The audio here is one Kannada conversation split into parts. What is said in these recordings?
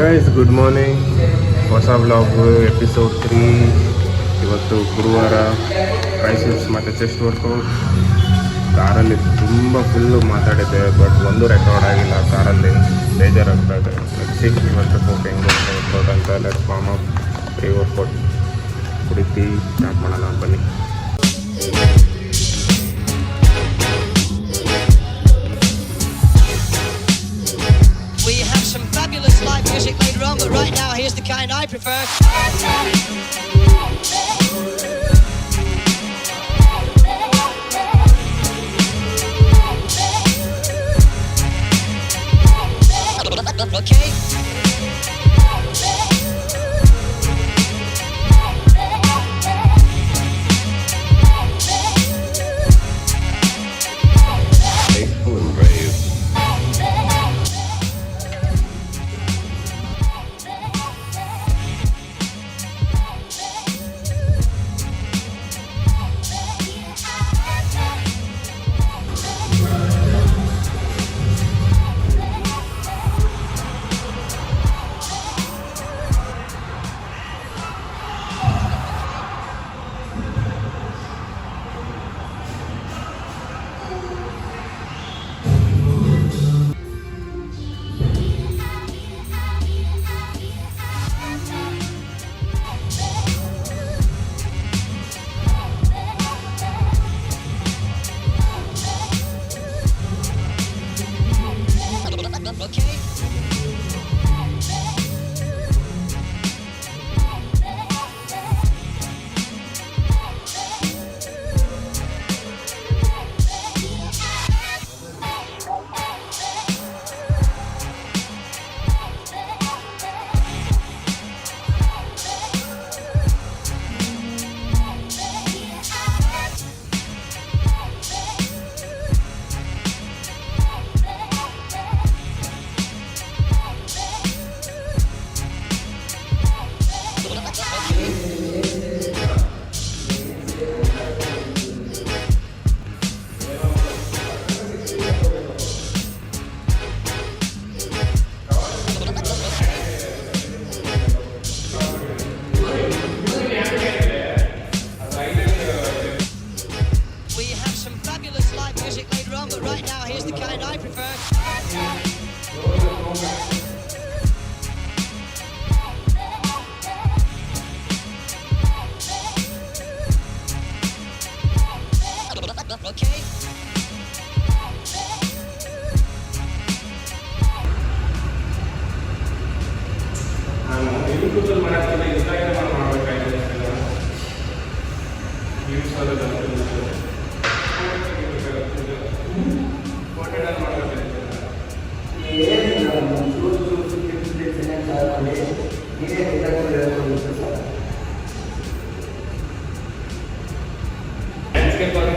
Guys good morning. ಹೊಸ ವ್ಲಾಗ್ ಎಪಿಸೋಡ್ 3. ಇವತ್ತು ಗುರುವಾರ. ಟ್ರೈಸೆಪ್ಸ್ ಮತ್ತು ಚೆಸ್ಟ್ ವರ್ಕೌಟ್. ಕಾರಲ್ಲಿ ತುಂಬ ಫುಲ್ಲು ಮಾತಾಡಿದ್ದೆ, ಬಟ್ ಒಂದು ರೆಕಾರ್ಡ್ ಆಗಿಲ್ಲ. ಕಾರಲ್ಲಿ ಬೇಜಾರಾಗ್ತಾ ಇದೆ. ಇವತ್ತು ಹೆಂಗೆ ವರ್ಕೌಟ್ ಅಂತ let's warm up. Pre workout ಕುಡಿತಿ ಸ್ಟಾರ್ಟ್ ಮಾಡೋಣ ಬನ್ನಿ. Live music later on, but right now here's the kind I prefer. Okay.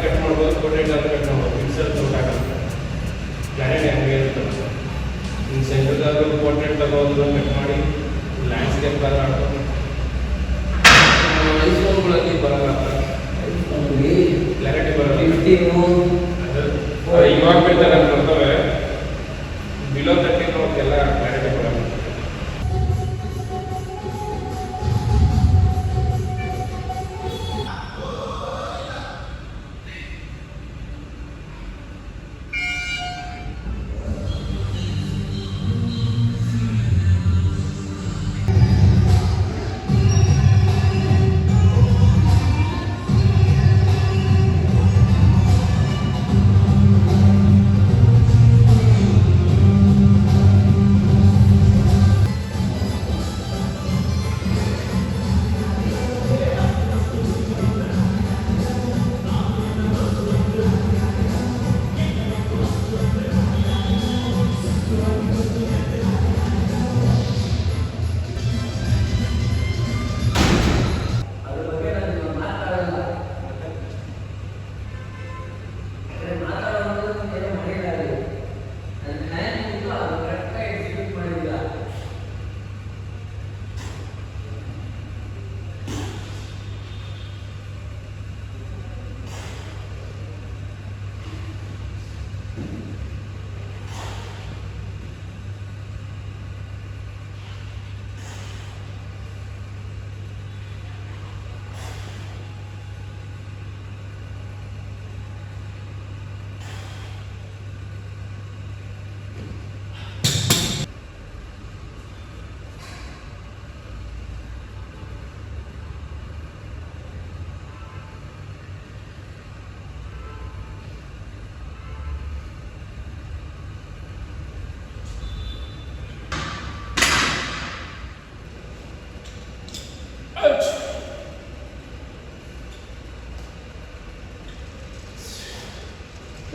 Cut ಮಾಡ್ಬೋದು, ಪೋರ್ಟ್ರೇಟ್ ಆದರೂ ಕಟ್ ಮಾಡ್ಬೋದು. ಪಿಕ್ಸೆಲ್ ತೋಟಾಗಲ್ಲ, ಕ್ಲಾರಿಟಿ ಹಂಗೆ ಇರುತ್ತೆ. ಇನ್ನು ಸೆಂಟ್ರದಾದರೂ ಪೋರ್ಟ್ರೇಟ್ ತಗೋದು ಕಟ್ ಮಾಡಿ ಲ್ಯಾಂಡ್ಸ್ಕೇಪ್ ಕಲರ್ ಆಡ್ಬೋದು. ಐಫೋನ್ಗಳಲ್ಲಿ ಬರಲ್ಲ, ಕ್ಲಾರಿಟಿ ಬರಲ್ಲ. ಇವಾಗ ಬಿಡ್ತಾರೆ ಅಂತ ಬರ್ತವೆ, ಬಿಲೋ 30 ನೋಡ್ಕೆಲ್ಲ ಕ್ಲಾರಿಟಿ ಬರಲ್ಲ.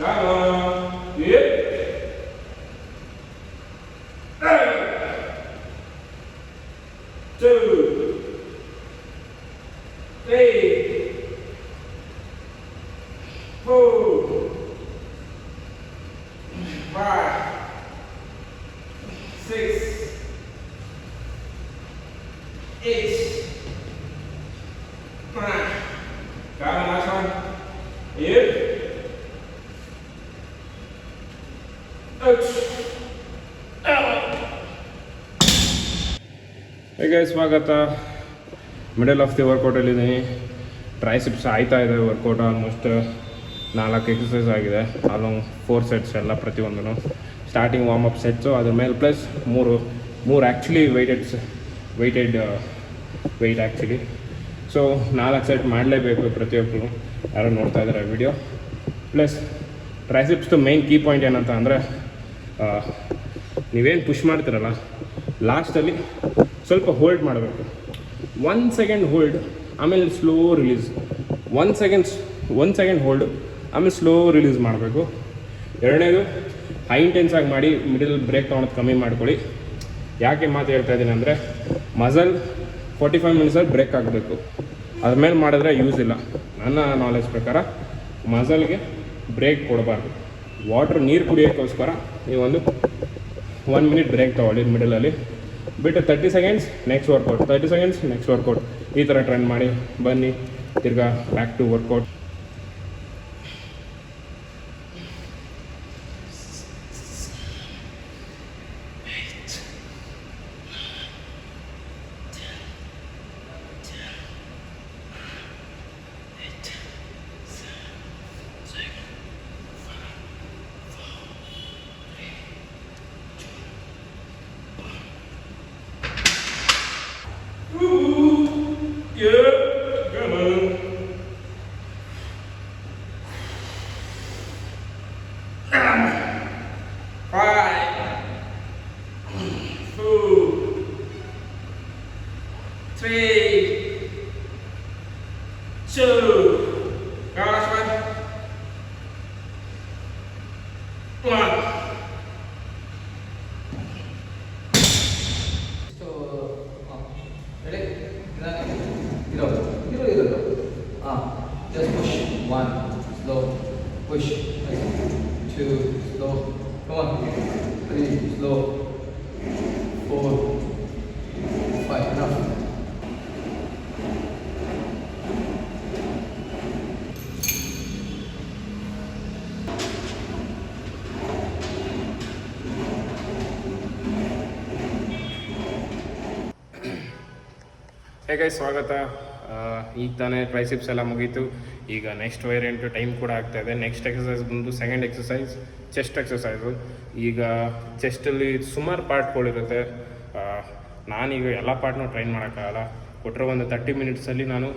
Come on. Yep. 2, 3, 4, 5, 6, 8, 9. Got it, last one. Yep. Out. Hey guys, ಸ್ವಾಗತ. ಮಿಡಲ್ ಆಫ್ ದಿ ವರ್ಕೌಟಲ್ಲಿದ್ದೀನಿ. ಟ್ರೈಸಿಪ್ಸ್ ಆಯ್ತಾ ಇದೆ ವರ್ಕೌಟ್. ಆಲ್ಮೋಸ್ಟ್ 4 ಎಕ್ಸಸೈಸ್ ಆಗಿದೆ. ಅಲಾಂಗ್ 4 ಸೆಟ್ಸ್ ಎಲ್ಲ ಪ್ರತಿಯೊಂದೂ. ಸ್ಟಾರ್ಟಿಂಗ್ ವಾರ್ಮಪ್ ಸೆಟ್ಸು, ಅದ್ರ ಮೇಲೆ ಪ್ಲಸ್ ಮೂರು actually weighted weight actually. So 4 set ಮಾಡಲೇಬೇಕು ಪ್ರತಿಯೊಬ್ಬರು ಯಾರು ನೋಡ್ತಾ ಇದ್ದಾರೆ ವಿಡಿಯೋ. ಪ್ಲಸ್ ಟ್ರೈಸಿಪ್ಸ್ದು ಮೇನ್ ಕೀ ಪಾಯಿಂಟ್ ಏನಂತ ಅಂದರೆ, ನೀವೇನು ಪುಷ್ ಮಾಡ್ತೀರಲ್ಲ, ಲಾಸ್ಟಲ್ಲಿ ಸ್ವಲ್ಪ ಹೋಲ್ಡ್ ಮಾಡಬೇಕು. 1 ಸೆಕೆಂಡ್ ಹೋಲ್ಡ್, ಆಮೇಲೆ ಸ್ಲೋ ರಿಲೀಸ್. 1 ಸೆಕೆಂಡ್ ಹೋಲ್ಡ್, ಆಮೇಲೆ ಸ್ಲೋ ರಿಲೀಸ್ ಮಾಡಬೇಕು. ಎರಡನೇದು ಹೈ ಇಂಟೆನ್ಸ್ ಆಗಿ ಮಾಡಿ ಮಿಡಲ್ ಬ್ರೇಕ್ ತೊಗೊಳೋದು ಕಮ್ಮಿ ಮಾಡ್ಕೊಳ್ಳಿ. ಯಾಕೆ ಮಾತು ಹೇಳ್ತಾ ಇದ್ದೀನಿ ಅಂದರೆ, ಮಸಲ್ 45 ಮಿನಿಟ್ಸಲ್ಲಿ ಬ್ರೇಕ್ ಆಗಬೇಕು. ಅದ್ರ ಮೇಲೆ ಮಾಡಿದ್ರೆ ಯೂಸ್ ಇಲ್ಲ. ನನ್ನ ನಾಲೆಜ್ ಪ್ರಕಾರ ಮಸಲ್ಗೆ ಬ್ರೇಕ್ ಕೊಡಬಾರ್ದು. ನೀರು ಕುಡಿಯೋಕ್ಕೋಸ್ಕರ ನೀವೊಂದು 1 ಮಿನಿಟ್ ಬ್ರೇಕ್ ತೊಗೊಳ್ಳಿ ಮಿಡಲಲ್ಲಿ. ಬಿಟ್ಟು 30 seconds next workout, 30 seconds next workout. ಈ ಥರ ಟ್ರೆಂಡ್ ಮಾಡಿ ಬನ್ನಿ. ತಿರ್ಗಾ back to workout. Just push. 1, slow. Push. 2, slow. Come on. 3, slow. 4, 5. Enough. Hey guys, ಸ್ವಾಗತ. ಈಗ ತಾನೇ ಟ್ರೈಸಿಪ್ಸ್ ಎಲ್ಲ ಮುಗೀತು. ಈಗ ನೆಕ್ಸ್ಟ್ ವೇರಿಯಂಟು ಟೈಮ್ ಕೂಡ ಆಗ್ತಾಯಿದೆ. ನೆಕ್ಸ್ಟ್ ಎಕ್ಸಸೈಸ್ ಬಂದು ಸೆಕೆಂಡ್ ಎಕ್ಸಸೈಸ್, ಚೆಸ್ಟ್ ಎಕ್ಸಸೈಸು. ಈಗ ಚೆಸ್ಟಲ್ಲಿ ಸುಮಾರು ಪಾರ್ಟ್ಗಳಿರುತ್ತೆ. ನಾನೀಗ ಎಲ್ಲ ಪಾರ್ಟ್ನೂ ಟ್ರೈನ್ ಮಾಡೋಕ್ಕಾಗಲ್ಲ. ಕೊಟ್ಟರೆ ಒಂದು 30 ಮಿನಿಟ್ಸಲ್ಲಿ ನಾನು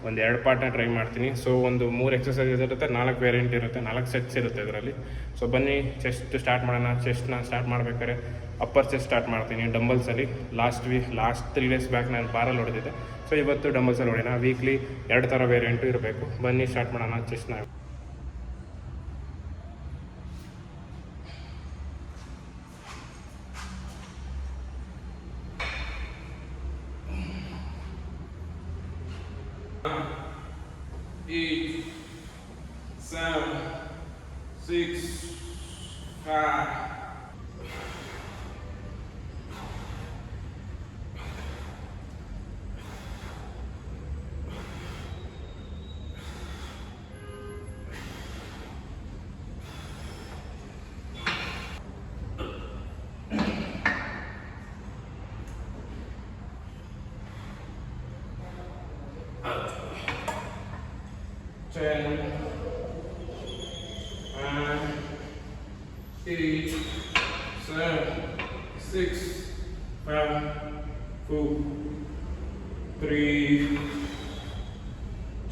ಒಂದು 2 ಪಾರ್ಟ್ನ ಟ್ರೈ ಮಾಡ್ತೀನಿ. ಸೊ ಒಂದು 3 ಎಕ್ಸಸೈಸ್ ಇರುತ್ತೆ, 4 ವೇರಿಯಂಟ್ ಇರುತ್ತೆ, 4 ಸೆಟ್ಸ್ ಇರುತ್ತೆ ಇದರಲ್ಲಿ. ಸೊ ಬನ್ನಿ ಚೆಸ್ಟ್ ಸ್ಟಾರ್ಟ್ ಮಾಡೋಣ. ಚೆಸ್ಟ್ನ ಸ್ಟಾರ್ಟ್ ಮಾಡ್ಬೇಕಾದ್ರೆ ಅಪ್ಪರ್ ಚೆಸ್ಟ್ ಸ್ಟಾರ್ಟ್ ಮಾಡ್ತೀನಿ ಡಂಬಲ್ಸಲ್ಲಿ. ಲಾಸ್ಟ್ 3 ಡೇಸ್ ಬ್ಯಾಕ್ ನಾನು ಬಾರಲ್ಲಿ ಹೊಡೆದಿದ್ದೆ. ಸೊ ಇವತ್ತು ಡಂಬಲ್ಸಲ್ಲಿ ಹೊಡೆಯೋಣ. ವೀಕ್ಲಿ 2 ಥರ ವೇರಿಯಂಟು ಇರಬೇಕು. ಬನ್ನಿ ಸ್ಟಾರ್ಟ್ ಮಾಡೋಣ ಚೆಸ್ಟ್ನ. Eight, 7, 6, 5. Ten, 9, 8, 7, 6, 5, 4, 3,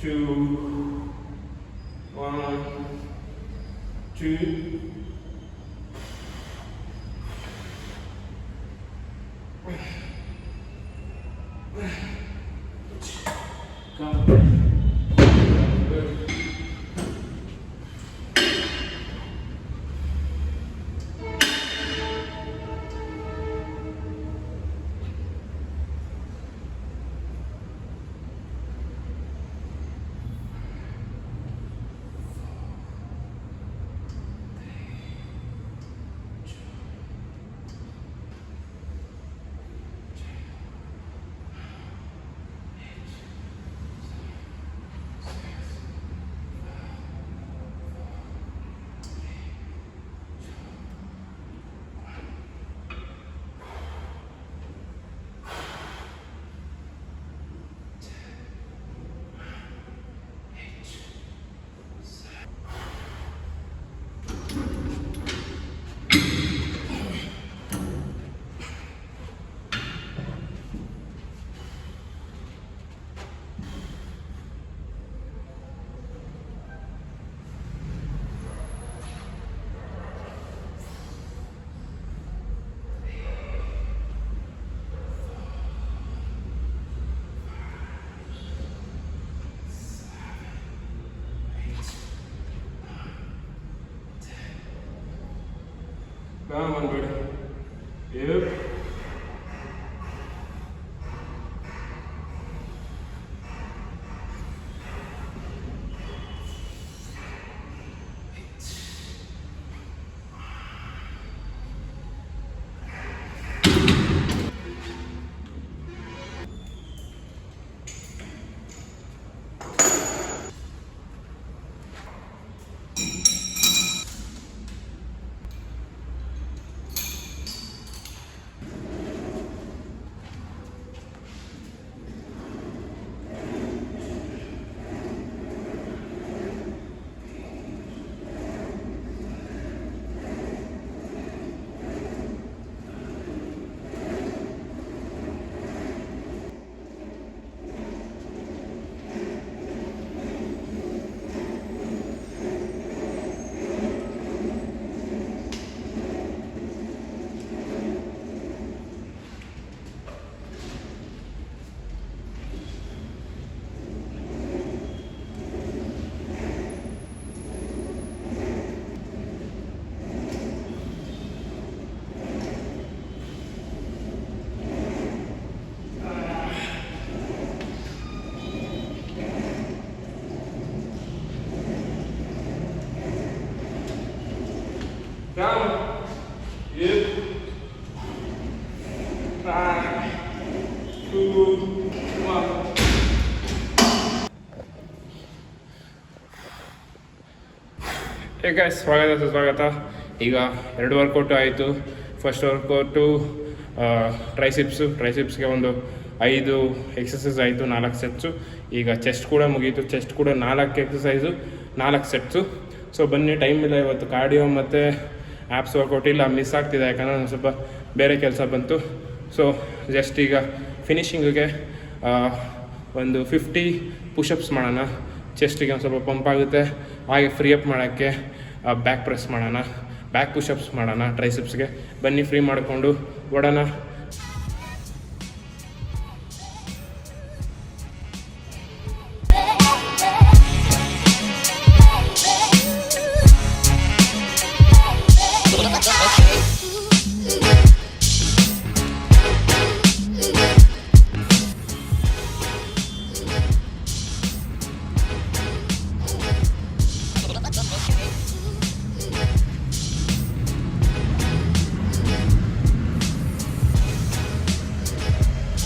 2, 1, 2. Come. Come on, buddy. Yep. Come. Yep. 5, 2, 1. Hey guys, ಸ್ವಾಗತ. ಈಗ 2 ವರ್ಕೌಟು ಆಯಿತು. ಫಸ್ಟ್ ವರ್ಕೌಟು ಟ್ರೈಸಿಪ್ಸ್ಗೆ ಒಂದು 5 ಎಕ್ಸಸೈಸ್ ಆಯಿತು, 4 ಸೆಟ್ಸು. ಈಗ ಚೆಸ್ಟ್ ಕೂಡ ಮುಗೀತು. ಚೆಸ್ಟ್ ಕೂಡ 4 ಎಕ್ಸಸೈಸು, 4 ಸೆಟ್ಸು. ಸೊ ಬನ್ನಿ, ಟೈಮ್ ಇಲ್ಲ ಇವತ್ತು. ಕಾರ್ಡಿಯೋ ಮತ್ತು ಆ್ಯಪ್ಸ್ ವರ್ಕೌಟ್ ಇಲ್ಲ, ಮಿಸ್ ಆಗ್ತಿದೆ, ಯಾಕಂದರೆ ಒಂದು ಸ್ವಲ್ಪ ಬೇರೆ ಕೆಲಸ ಬಂತು. ಸೊ ಜಸ್ಟ್ ಈಗ ಫಿನಿಶಿಂಗಿಗೆ ಒಂದು 50 ಪುಷಪ್ಸ್ ಮಾಡೋಣ. ಚೆಸ್ಟಿಗೆ ಒಂದು ಸ್ವಲ್ಪ ಪಂಪ್ ಆಗುತ್ತೆ. ಹಾಗೆ ಫ್ರೀ ಅಪ್ ಮಾಡೋಕ್ಕೆ ಬ್ಯಾಕ್ ಪ್ರೆಸ್ ಮಾಡೋಣ, ಬ್ಯಾಕ್ ಪುಷಪ್ಸ್ ಮಾಡೋಣ ಟ್ರೈಸಿಪ್ಸ್ಗೆ. ಬನ್ನಿ, ಫ್ರೀ ಮಾಡಿಕೊಂಡು ಓಡೋಣ.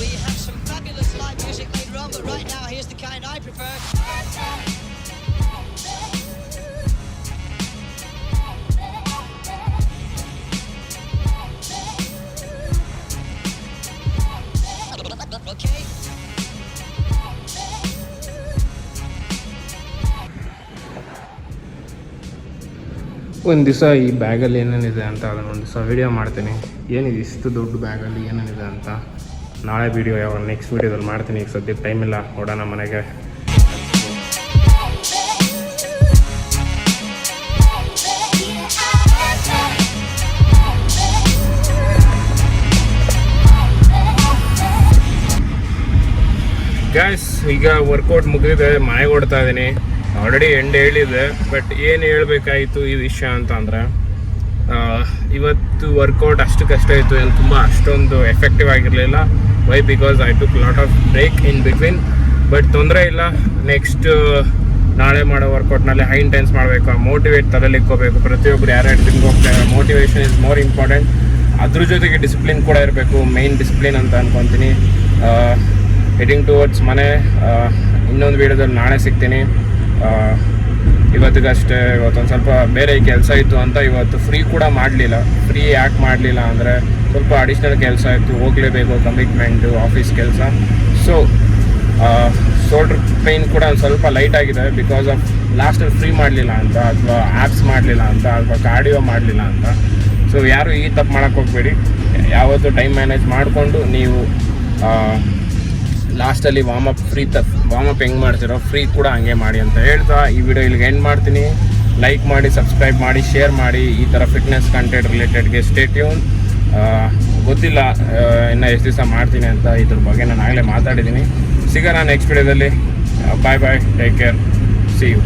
We have some fabulous live music later on, but right now here's the kind I prefer. Okay. ಒಂದು ದಿವಸ ಈ ಬ್ಯಾಗಲ್ಲಿ ಏನೇನಿದೆ ಅಂತ ಅದನ್ನೊಂದು ದಿವಸ ವೀಡಿಯೋ ಮಾಡ್ತೀನಿ. ಏನಿದೆ ಇಷ್ಟು ದೊಡ್ಡ ಬ್ಯಾಗಲ್ಲಿ ಏನೇನಿದೆ ಅಂತ ನಾಳೆ ವೀಡಿಯೋ, ಯಾವಾಗ ನೆಕ್ಸ್ಟ್ ವೀಡಿಯೋದಲ್ಲಿ ಮಾಡ್ತೀನಿ. ಈಗ ಸದ್ಯಕ್ಕೆ ಟೈಮ್ ಇಲ್ಲ, ಓಡೋಣ ಮನೆಗೆ. ಗ್ಯಾಸ್, ಈಗ ವರ್ಕೌಟ್ ಮುಗಿದಿದೆ, ಮನೆಗೆ ಓಡ್ತಾ ಇದ್ದೀನಿ. ಆಲ್ರೆಡಿ ಎಂಡ್ ಹೇಳಿದೆ, ಬಟ್ ಏನು ಹೇಳಬೇಕಾಯಿತು ಈ ವಿಷಯ ಅಂತ ಅಂದರೆ, ಇವತ್ತು ವರ್ಕೌಟ್ ಅಷ್ಟು ಕಷ್ಟ ಇತ್ತು, ಏನು ತುಂಬ ಅಷ್ಟೊಂದು ಎಫೆಕ್ಟಿವ್ ಆಗಿರಲಿಲ್ಲ. Why? Because I took lot of break in between. But ತೊಂದರೆ ಇಲ್ಲ, ನೆಕ್ಸ್ಟ್ ನಾಳೆ ಮಾಡೋ ವರ್ಕೌಟ್ನಲ್ಲಿ ಹೈ ಇಂಟೆನ್ಸ್ ಮಾಡಬೇಕು, ಮೋಟಿವೇಟ್ ತಲೆಯಲ್ಲಿ ಇಕ್ಕೋಬೇಕು. ಪ್ರತಿಯೊಬ್ಬರು ಯಾರ್ಯಾರು ಜಿಮ್ಗೆ ಹೋಗ್ತಾರೆ, ಮೋಟಿವೇಶನ್ ಇಸ್ ಮೋರ್ ಇಂಪಾರ್ಟೆಂಟ್. ಅದ್ರ ಜೊತೆಗೆ ಡಿಸಿಪ್ಲಿನ್ ಕೂಡ ಇರಬೇಕು, ಮೇಯ್ನ್ ಡಿಸಿಪ್ಲಿನ್ ಅಂತ ಅಂದ್ಕೊತೀನಿ. ಹೆಡಿಂಗ್ ಟುವರ್ಡ್ಸ್ ಮನೆ. ಇನ್ನೊಂದು ವೀಡಿಯೋದಲ್ಲಿ ನಾಳೆ ಸಿಗ್ತೀನಿ. ಇವತ್ತಿಗಷ್ಟೇ, ಇವತ್ತೊಂದು ಸ್ವಲ್ಪ ಬೇರೆ ಕೆಲಸ ಇತ್ತು ಅಂತ ಇವತ್ತು ಫ್ರೀ ಕೂಡ ಮಾಡಲಿಲ್ಲ. ಫ್ರೀ ಯಾಕೆ ಮಾಡಲಿಲ್ಲ ಅಂದರೆ, ಸ್ವಲ್ಪ ಅಡಿಷ್ನಲ್ ಕೆಲಸ ಇತ್ತು, ಹೋಗಲೇಬೇಕು, ಕಮಿಟ್ಮೆಂಟು, ಆಫೀಸ್ ಕೆಲಸ. ಸೊ ಶೋಲ್ಡ್ರ್ ಪೇಯ್ನ್ ಕೂಡ ಒಂದು ಸ್ವಲ್ಪ ಲೈಟ್ ಆಗಿದೆ, ಬಿಕಾಸ್ ಆಫ್ ಲಾಸ್ಟಲ್ಲಿ ಫ್ರೀ ಮಾಡಲಿಲ್ಲ ಅಂತ, ಅಥವಾ ಆ್ಯಪ್ಸ್ ಮಾಡಲಿಲ್ಲ ಅಂತ, ಅಥವಾ ಕಾರ್ಡಿಯೋ ಮಾಡಲಿಲ್ಲ ಅಂತ. ಸೊ ಯಾರು ಈ ತಪ್ಪು ಮಾಡೋಕ್ಕೆ ಹೋಗಬೇಡಿ. ಯಾವತ್ತೂ ಟೈಮ್ ಮ್ಯಾನೇಜ್ ಮಾಡಿಕೊಂಡು ನೀವು ಲಾಸ್ಟಲ್ಲಿ ವಾರ್ಮಪ್ ಹೆಂಗೆ ಮಾಡ್ತಿರೋ ಫ್ರೀ ಕೂಡ ಹಂಗೆ ಮಾಡಿ ಅಂತ ಹೇಳ್ತಾ ಈ ವಿಡಿಯೋ ಇಲ್ಲಿಗೆ ಎಂಡ್ ಮಾಡ್ತೀನಿ. ಲೈಕ್ ಮಾಡಿ, ಸಬ್ಸ್ಕ್ರೈಬ್ ಮಾಡಿ, ಶೇರ್ ಮಾಡಿ. ಈ ಥರ ಫಿಟ್ನೆಸ್ ಕಂಟೆಂಟ್ ರಿಲೇಟೆಡ್ಗೆ ಸ್ಟೇ ಟ್ಯೂನ್. ಗೊತ್ತಿಲ್ಲ ಇನ್ನು ಎಷ್ಟು ದಿವಸ ಮಾಡ್ತೀನಿ ಅಂತ, ಇದ್ರ ಬಗ್ಗೆ ನಾನು ಆಗಲೇ ಮಾತಾಡಿದ್ದೀನಿ. ಸಿಗೋಣ ನೆಕ್ಸ್ಟ್ ವಿಡಿಯೋದಲ್ಲಿ. ಬಾಯ್ ಬಾಯ್, ಟೇಕ್ ಕೇರ್, ಸಿ ಯು.